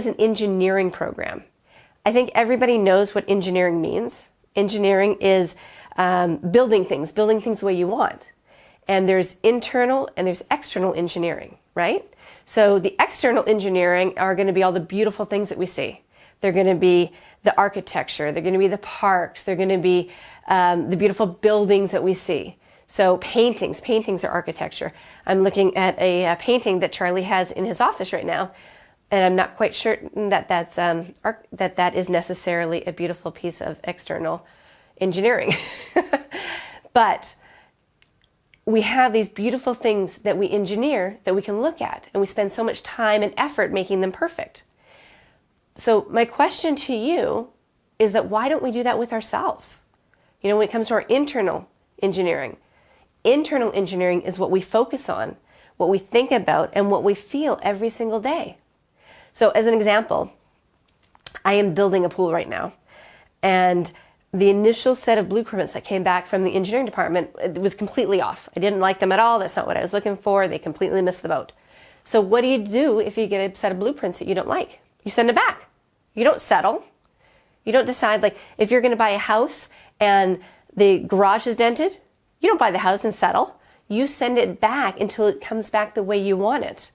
as an engineering program. I think everybody knows what engineering means. Engineering is building things the way you want. And there's internal and there's external engineering, right? So the external engineering are going to be all the beautiful things that we see. They're going to be the architecture. They're going to be the parks. They're going to be the beautiful buildings that we see. So paintings are architecture. I'm looking at a painting that Charlie has in his office right now, and I'm not quite sure that that is necessarily a beautiful piece of external engineering. But we have these beautiful things that we engineer that we can look at, and we spend so much time and effort making them perfect. So my question to you is that why don't we do that with ourselves? You know, when it comes to our internal engineering is what we focus on, what we think about, and what we feel every single day. So as an example, I am building a pool right now, and the initial set of blueprints that came back from the engineering department, it was completely off. I didn't like them at all. That's not what I was looking for. They completely missed the boat. So what do you do if you get a set of blueprints that you don't like? You send it back. You don't settle. You don't decide, like, if you're going to buy a house and the garage is dented, you don't buy the house and settle. You send it back until it comes back the way you want it.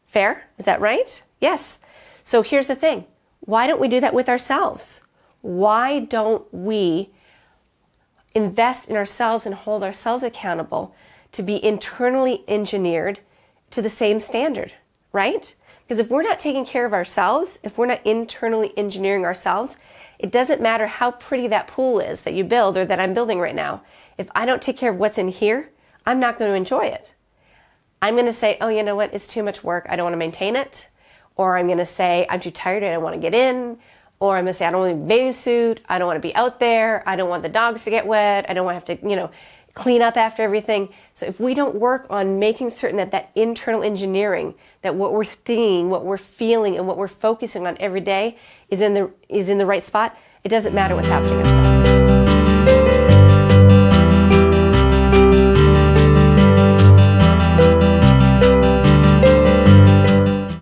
Fair? Is that right? Yes. So here's the thing. Why don't we do that with ourselves? Why don't we invest in ourselves and hold ourselves accountable to be internally engineered to the same standard, right? Because if we're not taking care of ourselves, if we're not internally engineering ourselves, it doesn't matter how pretty that pool is that you build or that I'm building right now. If I don't take care of what's in here, I'm not going to enjoy it. I'm going to say, oh, you know what? It's too much work. I don't want to maintain it. Or I'm going to say, I'm too tired. I don't want to get in. Or I'm going to say, I don't want to be in a bathing suit. I don't want to be out there. I don't want the dogs to get wet. I don't want to have to, clean up after everything. So if we don't work on making certain that internal engineering, that what we're thinking, what we're feeling, and what we're focusing on every day is in the right spot, it doesn't matter what's happening outside.